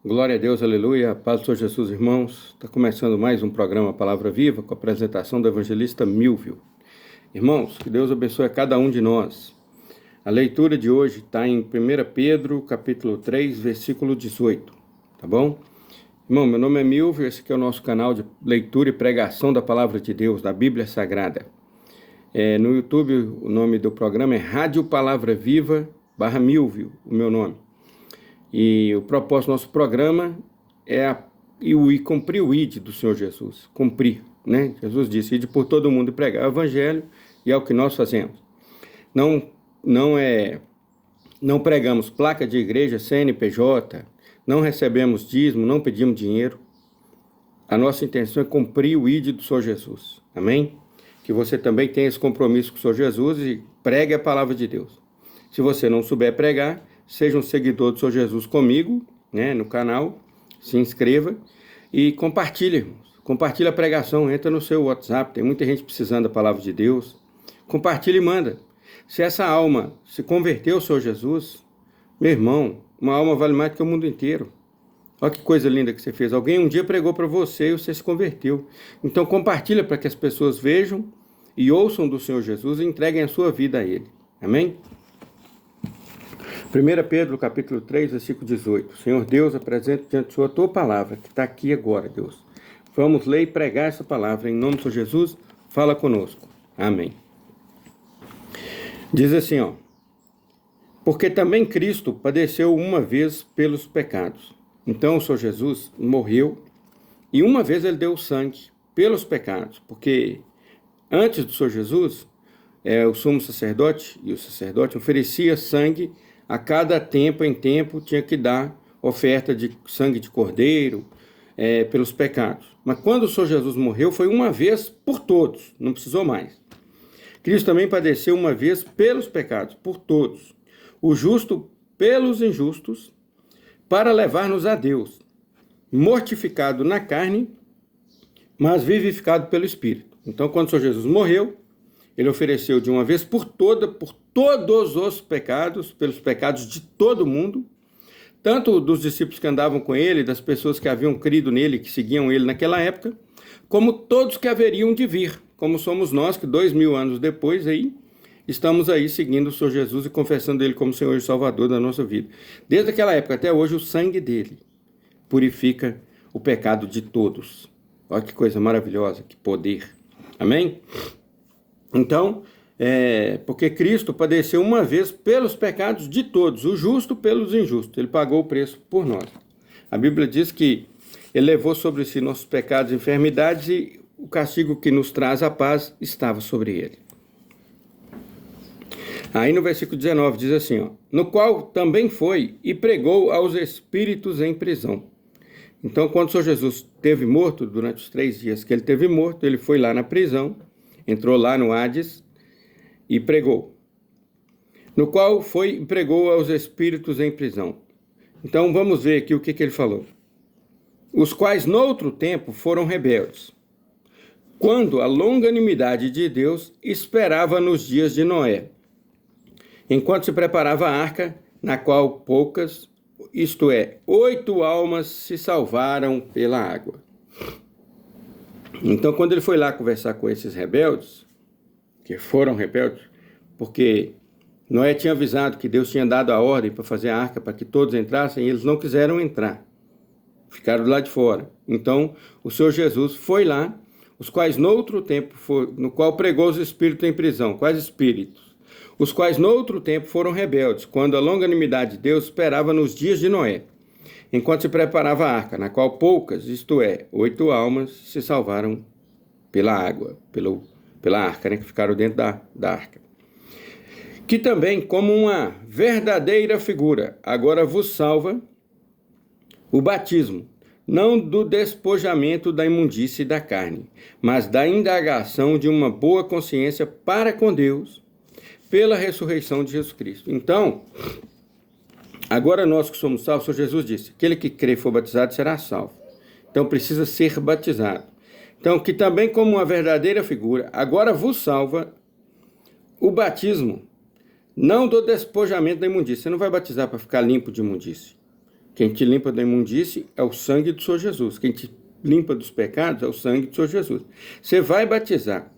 Glória a Deus, aleluia, paz do Senhor Jesus, irmãos. Está começando mais um programa Palavra Viva com a apresentação do evangelista Milvio. Irmãos, que Deus abençoe a cada um de nós. A leitura de hoje está em 1 Pedro, capítulo 3, versículo 18, tá bom? Irmão, meu nome é Milvio, esse aqui é o nosso canal de leitura e pregação da Palavra de Deus, da Bíblia Sagrada. No YouTube, o nome do programa é Rádio Palavra Viva /Milvio, o meu nome. E o propósito do nosso programa é cumprir o ID do Senhor Jesus. Cumprir, né? Jesus disse, ide por todo mundo e pregar o evangelho, e é o que nós fazemos. Não pregamos placa de igreja, CNPJ, não recebemos dízimo, não pedimos dinheiro. A nossa intenção é cumprir o ID do Senhor Jesus. Amém? Que você também tenha esse compromisso com o Senhor Jesus e pregue a palavra de Deus. Se você não souber pregar, seja um seguidor do Senhor Jesus comigo, né, no canal, se inscreva e compartilhe, irmãos. Compartilhe a pregação, entra no seu WhatsApp, tem muita gente precisando da palavra de Deus. Compartilhe e manda. Se essa alma se converteu ao Senhor Jesus, meu irmão, uma alma vale mais do que o mundo inteiro. Olha que coisa linda que você fez. Alguém um dia pregou para você e você se converteu. Então compartilha para que as pessoas vejam e ouçam do Senhor Jesus e entreguem a sua vida a Ele. Amém? 1 Pedro, capítulo 3, versículo 18. Senhor Deus, apresento diante do Senhor a tua palavra, que está aqui agora, Deus. Vamos ler e pregar essa palavra. Em nome do Senhor Jesus, fala conosco. Amém. Diz assim, ó. Porque também Cristo padeceu uma vez pelos pecados. Então o Senhor Jesus morreu e uma vez ele deu sangue pelos pecados. Porque antes do Senhor Jesus, o sumo sacerdote e o sacerdote oferecia sangue. A cada tempo em tempo tinha que dar oferta de sangue de cordeiro pelos pecados. Mas quando o Senhor Jesus morreu, foi uma vez por todos, não precisou mais. Cristo também padeceu uma vez pelos pecados, por todos. O justo pelos injustos, para levar-nos a Deus. Mortificado na carne, mas vivificado pelo Espírito. Então, quando o Senhor Jesus morreu, ele ofereceu de uma vez por todos os pecados, pelos pecados de todo mundo, tanto dos discípulos que andavam com ele, das pessoas que haviam crido nele, que seguiam ele naquela época, como todos que haveriam de vir, como somos nós, que 2000 anos depois aí, estamos aí seguindo o Senhor Jesus e confessando ele como Senhor e Salvador da nossa vida. Desde aquela época até hoje, o sangue dele purifica o pecado de todos. Olha que coisa maravilhosa, que poder. Amém? Então, porque Cristo padeceu uma vez pelos pecados de todos, o justo pelos injustos. Ele pagou o preço por nós. A Bíblia diz que ele levou sobre si nossos pecados e enfermidades e o castigo que nos traz a paz estava sobre ele. Aí no versículo 19 diz assim, ó, no qual também foi e pregou aos espíritos em prisão. Então, quando o Senhor Jesus esteve morto, durante os 3 dias que ele esteve morto, ele foi lá na prisão, entrou lá no Hades e pregou. No qual foi e pregou aos espíritos em prisão. Então vamos ver aqui o que ele falou. Os quais noutro tempo foram rebeldes, quando a longanimidade de Deus esperava nos dias de Noé, enquanto se preparava a arca, na qual poucas, isto é, 8 almas se salvaram pela água. Então, quando ele foi lá conversar com esses rebeldes, que foram rebeldes, porque Noé tinha avisado que Deus tinha dado a ordem para fazer a arca, para que todos entrassem, e eles não quiseram entrar. Ficaram lá de fora. Então, o Senhor Jesus foi lá, os quais noutro tempo, no qual pregou os espíritos em prisão. Quais espíritos? Os quais noutro tempo foram rebeldes, quando a longanimidade de Deus esperava nos dias de Noé, enquanto se preparava a arca, na qual poucas, isto é, 8 almas, se salvaram pela água, pela arca, né, que ficaram dentro da arca. Que também, como uma verdadeira figura, agora vos salva o batismo, não do despojamento da imundície da carne, mas da indagação de uma boa consciência para com Deus, pela ressurreição de Jesus Cristo. Então, agora nós que somos salvos, o Senhor Jesus disse, aquele que crê e for batizado será salvo. Então precisa ser batizado. Então, que também como uma verdadeira figura, agora vos salva o batismo, não do despojamento da imundície. Você não vai batizar para ficar limpo de imundície. Quem te limpa da imundície é o sangue do Senhor Jesus. Quem te limpa dos pecados é o sangue do Senhor Jesus. Você vai batizar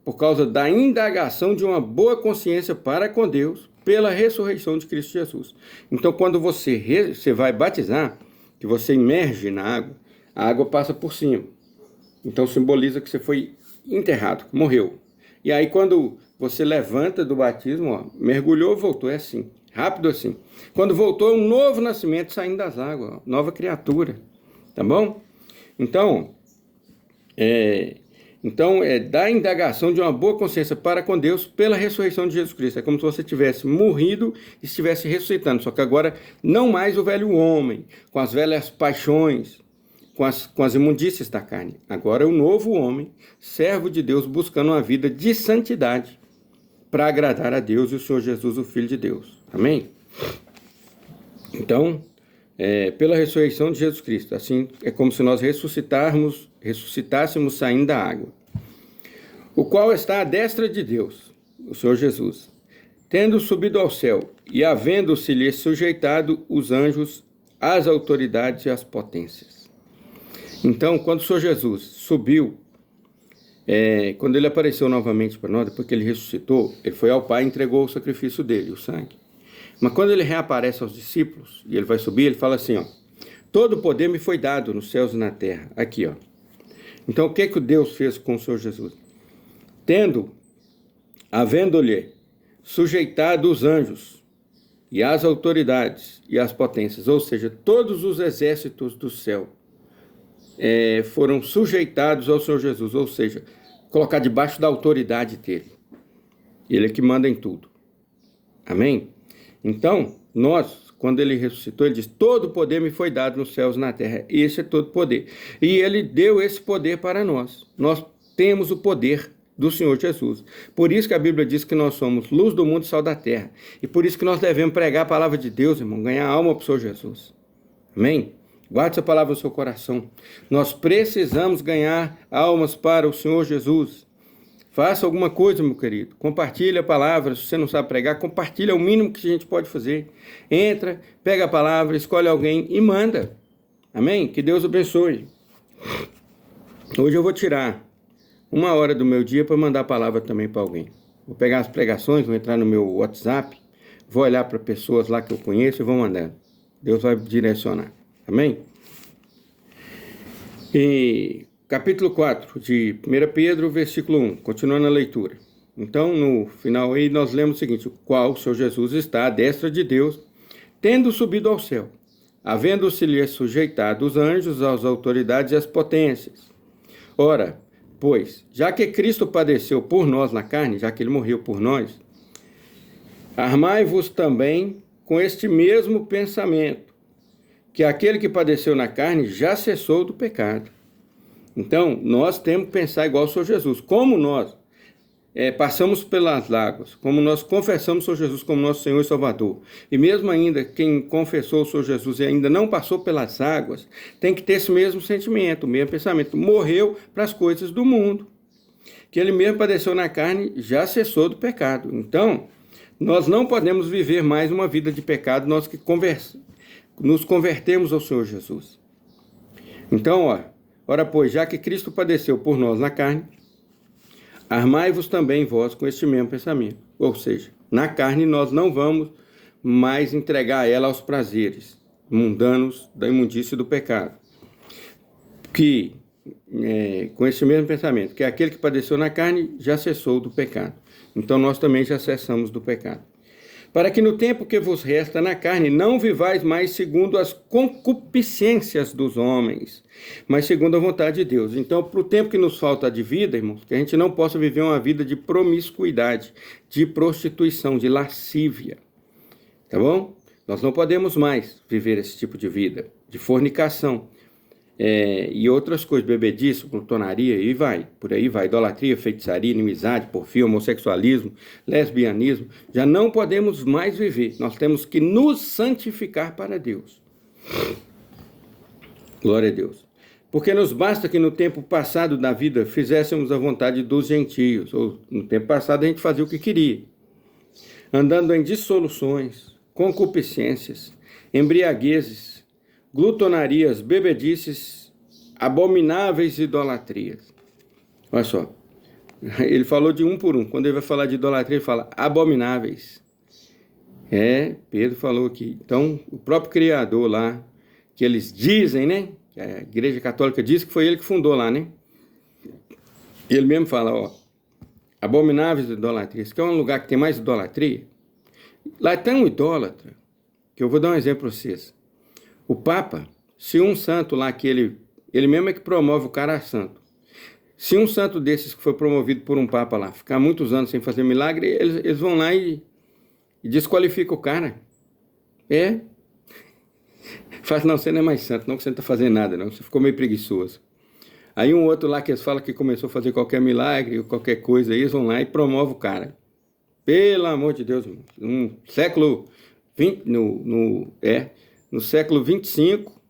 por causa da indagação de uma boa consciência para com Deus pela ressurreição de Cristo Jesus. Então, quando você vai batizar, que você imerge na água, a água passa por cima. Então, simboliza que você foi enterrado, morreu. E aí, quando você levanta do batismo, ó, mergulhou, voltou, é assim, rápido assim. Quando voltou, é um novo nascimento saindo das águas, ó, nova criatura, tá bom? Então, da indagação de uma boa consciência para com Deus pela ressurreição de Jesus Cristo. É como se você tivesse morrido e estivesse ressuscitando, só que agora não mais o velho homem, com as velhas paixões, com as imundícies da carne. Agora é o novo homem, servo de Deus, buscando uma vida de santidade para agradar a Deus e o Senhor Jesus, o Filho de Deus. Amém? Então, pela ressurreição de Jesus Cristo. Assim, é como se nós ressuscitássemos saindo da água. O qual está à destra de Deus, o Senhor Jesus, tendo subido ao céu e havendo-se-lhe sujeitado os anjos, as autoridades e as potências. Então, quando o Senhor Jesus subiu, quando ele apareceu novamente para nós, depois que ele ressuscitou, ele foi ao Pai e entregou o sacrifício dele, o sangue. Mas quando ele reaparece aos discípulos, e ele vai subir, ele fala assim, ó, todo o poder me foi dado nos céus e na terra. Aqui, ó. Então, o que Deus fez com o Senhor Jesus? Havendo-lhe sujeitado os anjos, e as autoridades, e as potências, ou seja, todos os exércitos do céu, foram sujeitados ao Senhor Jesus, ou seja, colocar debaixo da autoridade dele. Ele é que manda em tudo. Amém? Então, quando ele ressuscitou, ele diz, todo o poder me foi dado nos céus e na terra. Esse é todo o poder. E ele deu esse poder para nós. Nós temos o poder do Senhor Jesus. Por isso que a Bíblia diz que nós somos luz do mundo e sal da terra. E por isso que nós devemos pregar a palavra de Deus, irmão, ganhar alma para o Senhor Jesus. Amém? Guarde essa palavra no seu coração. Nós precisamos ganhar almas para o Senhor Jesus. Faça alguma coisa, meu querido. Compartilhe a palavra. Se você não sabe pregar, compartilhe. É o mínimo que a gente pode fazer. Entra, pega a palavra, escolhe alguém e manda. Amém? Que Deus abençoe. Hoje eu vou tirar 1 hora do meu dia para mandar a palavra também para alguém. Vou pegar as pregações, vou entrar no meu WhatsApp, vou olhar para pessoas lá que eu conheço e vou mandando. Deus vai direcionar. Amém? E capítulo 4 de 1 Pedro, versículo 1, continuando a leitura. Então, no final aí, nós lemos o seguinte, o qual o Senhor Jesus está à destra de Deus, tendo subido ao céu, havendo-se-lhe sujeitado os anjos, as autoridades e as potências. Ora, pois, já que Cristo padeceu por nós na carne, já que ele morreu por nós, armai-vos também com este mesmo pensamento, que aquele que padeceu na carne já cessou do pecado. Então, nós temos que pensar igual ao Senhor Jesus. Como nós passamos pelas águas, como nós confessamos o Senhor Jesus como nosso Senhor e Salvador, e mesmo ainda quem confessou o Senhor Jesus e ainda não passou pelas águas, tem que ter esse mesmo sentimento, o mesmo pensamento. Morreu para as coisas do mundo. Que ele mesmo padeceu na carne, já cessou do pecado. Então, nós não podemos viver mais uma vida de pecado, nós que nos convertemos ao Senhor Jesus. Então, ora, pois, já que Cristo padeceu por nós na carne, armai-vos também vós com este mesmo pensamento. Ou seja, na carne nós não vamos mais entregar ela aos prazeres mundanos da imundície do pecado. Com este mesmo pensamento, que aquele que padeceu na carne já cessou do pecado. Então nós também já cessamos do pecado. Para que no tempo que vos resta na carne não vivais mais segundo as concupiscências dos homens, mas segundo a vontade de Deus. Então, para o tempo que nos falta de vida, irmãos, que a gente não possa viver uma vida de promiscuidade, de prostituição, de lascívia, tá bom? Nós não podemos mais viver esse tipo de vida, de fornicação, e outras coisas, bebedice, glutonaria, e por aí vai, idolatria, feitiçaria, inimizade, porfia, homossexualismo, lesbianismo, já não podemos mais viver, nós temos que nos santificar para Deus. Glória a Deus. Porque nos basta que no tempo passado da vida fizéssemos a vontade dos gentios, ou no tempo passado a gente fazia o que queria, andando em dissoluções, concupiscências, embriaguezes, glutonarias, bebedices, abomináveis idolatrias. Olha só, ele falou de um por um. Quando ele vai falar de idolatria, ele fala abomináveis. Pedro falou aqui. Então, o próprio Criador lá, que eles dizem, né? Que a Igreja Católica diz que foi ele que fundou lá, né? Ele mesmo fala, ó, abomináveis idolatrias, que é um lugar que tem mais idolatria. Lá tem um idólatra, que eu vou dar um exemplo para vocês. O Papa, se um santo lá que ele mesmo é que promove o cara a santo. Se um santo desses que foi promovido por um Papa lá, ficar muitos anos sem fazer milagre, eles vão lá e desqualificam o cara. Faz, não, você não é mais santo, não, que você não está fazendo nada, não, você ficou meio preguiçoso. Aí um outro lá que eles falam que começou a fazer qualquer milagre, qualquer coisa, eles vão lá e promovem o cara. Pelo amor de Deus, no século 20, no século 25,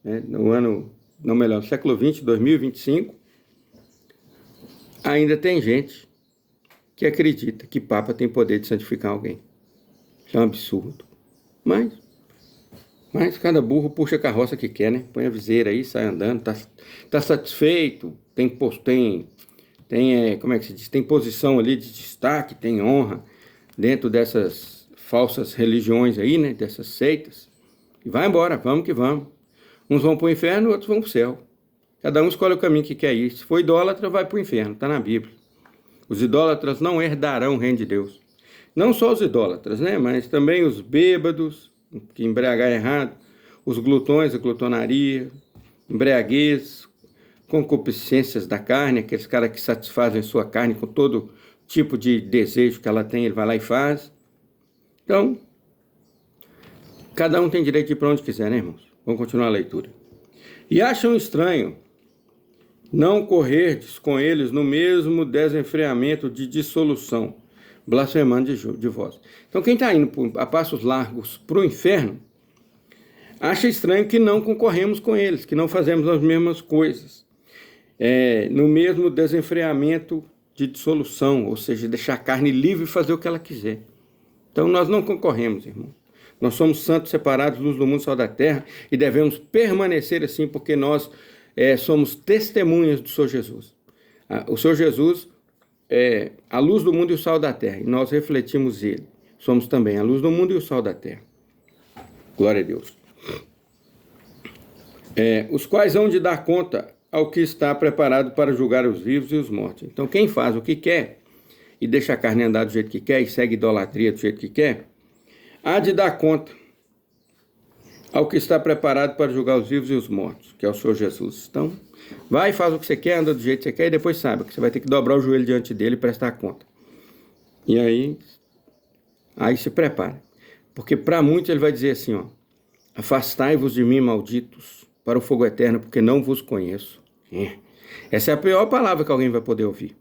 no século 20, 2025, ainda tem gente que acredita que Papa tem poder de santificar alguém. Isso é um absurdo. Mas cada burro puxa a carroça que quer, né? Põe a viseira aí, sai andando, tá satisfeito, como é que se diz? Tem posição ali de destaque, tem honra dentro dessas falsas religiões aí, né? Dessas seitas. E vai embora, vamos que vamos. Uns vão para o inferno, outros vão para o céu. Cada um escolhe o caminho que quer ir. Se for idólatra, vai para o inferno, está na Bíblia. Os idólatras não herdarão o reino de Deus. Não só os idólatras, né? Mas também os bêbados, que embriagar errado, os glutões, a glutonaria, embriaguez, concupiscências da carne, aqueles caras que satisfazem sua carne com todo tipo de desejo que ela tem, ele vai lá e faz. Então, cada um tem direito de ir para onde quiser, né, irmãos? Vamos continuar a leitura. E acham estranho não correrdes com eles no mesmo desenfreamento de dissolução, blasfemando de vós. Então, quem está indo a passos largos para o inferno, acha estranho que não concorremos com eles, que não fazemos as mesmas coisas, no mesmo desenfreamento de dissolução, ou seja, deixar a carne livre e fazer o que ela quiser. Então, nós não concorremos, irmão. Nós somos santos separados, luz do mundo, sal da terra, e devemos permanecer assim, porque nós somos testemunhas do Senhor Jesus. O Senhor Jesus é a luz do mundo e o sal da terra, e nós refletimos ele. Somos também a luz do mundo e o sal da terra. Glória a Deus. Os quais hão de dar conta ao que está preparado para julgar os vivos e os mortos. Então, quem faz o que quer e deixa a carne andar do jeito que quer e segue idolatria do jeito que quer, há de dar conta ao que está preparado para julgar os vivos e os mortos, que é o Senhor Jesus. Então, vai e faz o que você quer, anda do jeito que você quer, e depois sabe que você vai ter que dobrar o joelho diante dele e prestar conta. E aí se prepara. Porque para muitos ele vai dizer assim, ó, afastai-vos de mim, malditos, para o fogo eterno, porque não vos conheço. Essa é a pior palavra que alguém vai poder ouvir.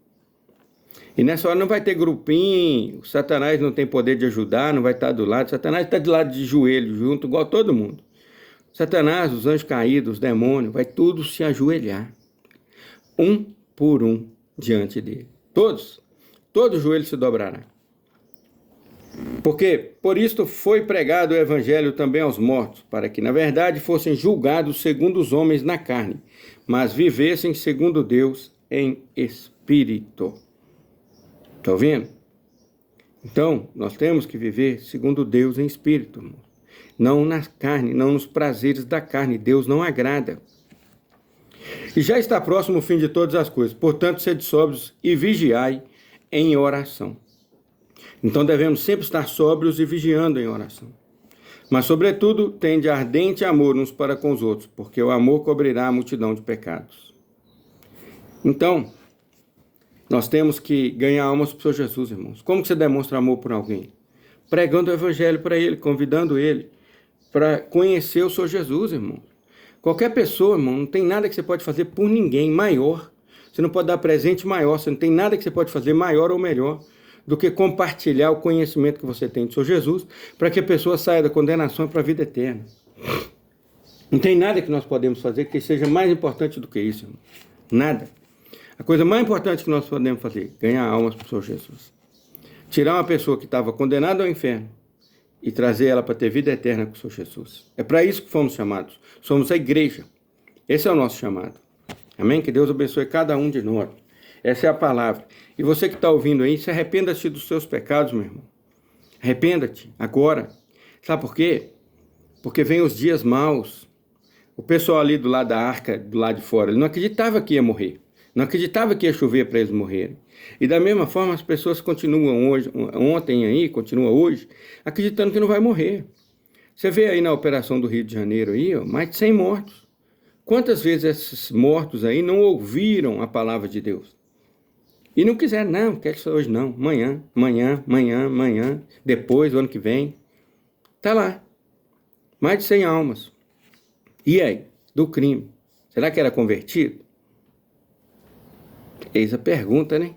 E nessa hora não vai ter grupinho, o Satanás não tem poder de ajudar, não vai estar do lado. Satanás está de lado de joelho, junto, igual todo mundo. Satanás, os anjos caídos, os demônios, vai tudo se ajoelhar, um por um, diante dele. Todo joelho se dobrará. Porque por isto foi pregado o evangelho também aos mortos, para que na verdade fossem julgados segundo os homens na carne, mas vivessem segundo Deus em espírito. Está ouvindo? Então, nós temos que viver segundo Deus em espírito, irmão. Não na carne, não nos prazeres da carne. Deus não agrada. E já está próximo o fim de todas as coisas. Portanto, sede sóbrios e vigiai em oração. Então, devemos sempre estar sóbrios e vigiando em oração. Mas, sobretudo, tende ardente amor uns para com os outros, porque o amor cobrirá a multidão de pecados. Então, nós temos que ganhar almas para o Senhor Jesus, irmãos. Como que você demonstra amor por alguém? Pregando o evangelho para ele, convidando ele para conhecer o Senhor Jesus, irmão. Qualquer pessoa, irmão, não tem nada que você pode fazer por ninguém maior. Você não pode dar presente maior, você não tem nada que você pode fazer maior ou melhor do que compartilhar o conhecimento que você tem do Senhor Jesus para que a pessoa saia da condenação para a vida eterna. Não tem nada que nós podemos fazer que seja mais importante do que isso, irmão. Nada. A coisa mais importante que nós podemos fazer é ganhar almas para o Senhor Jesus. Tirar uma pessoa que estava condenada ao inferno e trazer ela para ter vida eterna com o Senhor Jesus. É para isso que fomos chamados. Somos a igreja. Esse é o nosso chamado. Amém? Que Deus abençoe cada um de nós. Essa é a palavra. E você que está ouvindo aí, se arrependa-te dos seus pecados, meu irmão. Arrependa-te agora. Sabe por quê? Porque vem os dias maus. O pessoal ali do lado da arca, do lado de fora, ele não acreditava que ia morrer. Não acreditava que ia chover para eles morrerem. E da mesma forma as pessoas continuam hoje, ontem aí, continuam hoje, acreditando que não vai morrer. Você vê aí na operação do Rio de Janeiro aí, ó, mais de 100 mortos. Quantas vezes esses mortos aí não ouviram a palavra de Deus? E não quiseram, não, quer isso hoje não, amanhã, depois, o ano que vem. Tá lá, mais de 100 almas. E aí, do crime, será que era convertido? Eis a pergunta, né?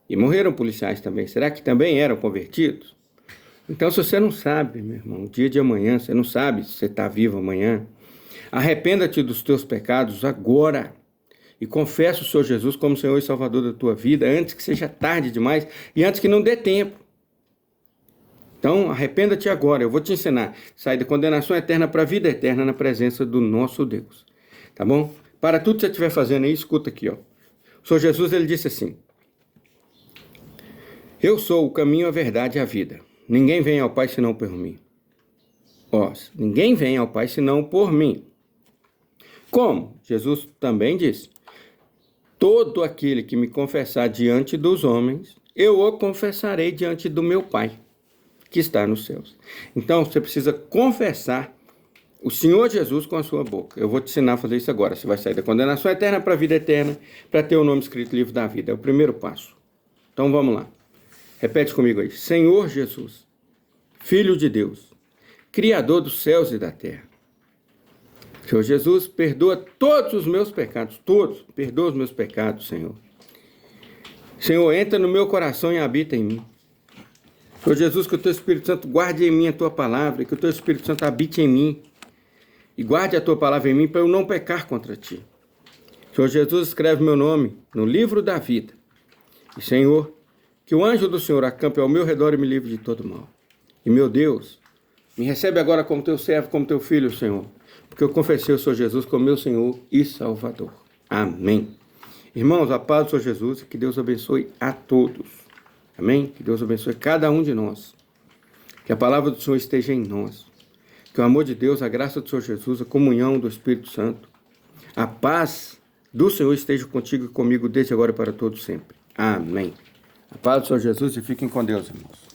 E morreram policiais também, será que também eram convertidos? Então, se você não sabe, meu irmão, o dia de amanhã, você não sabe se você está vivo amanhã, arrependa-te dos teus pecados agora e confessa o Senhor Jesus como Senhor e Salvador da tua vida, antes que seja tarde demais e antes que não dê tempo. Então, arrependa-te agora, eu vou te ensinar. Sair da condenação eterna para a vida eterna na presença do nosso Deus. Tá bom? Para tudo que você estiver fazendo aí, escuta aqui, ó. O Senhor Jesus, ele disse assim: eu sou o caminho, a verdade e a vida. Ninguém vem ao Pai senão por mim. Ó, ninguém vem ao Pai senão por mim. Como? Jesus também disse: todo aquele que me confessar diante dos homens, eu o confessarei diante do meu Pai, que está nos céus. Então, você precisa confessar o Senhor Jesus com a sua boca. Eu vou te ensinar a fazer isso agora. Você vai sair da condenação eterna para a vida eterna, para ter o nome escrito no livro da vida. É o primeiro passo. Então, vamos lá. Repete comigo aí. Senhor Jesus, Filho de Deus, Criador dos céus e da terra. Senhor Jesus, perdoa todos os meus pecados, todos. Perdoa os meus pecados, Senhor. Senhor, entra no meu coração e habita em mim. Senhor Jesus, que o Teu Espírito Santo guarde em mim a Tua palavra, que o Teu Espírito Santo habite em mim e guarde a Tua palavra em mim para eu não pecar contra Ti. Senhor Jesus, escreve meu nome no livro da vida. E, Senhor, que o anjo do Senhor acampe ao meu redor e me livre de todo mal. E, meu Deus, me recebe agora como Teu servo, como Teu filho, Senhor, porque eu confessei o Senhor Jesus como meu Senhor e Salvador. Amém. Irmãos, a paz do Senhor Jesus e que Deus abençoe a todos. Amém? Que Deus abençoe cada um de nós. Que a palavra do Senhor esteja em nós. Que o amor de Deus, a graça do Senhor Jesus, a comunhão do Espírito Santo, a paz do Senhor esteja contigo e comigo desde agora e para todos sempre. Amém. A paz do Senhor Jesus e fiquem com Deus, irmãos.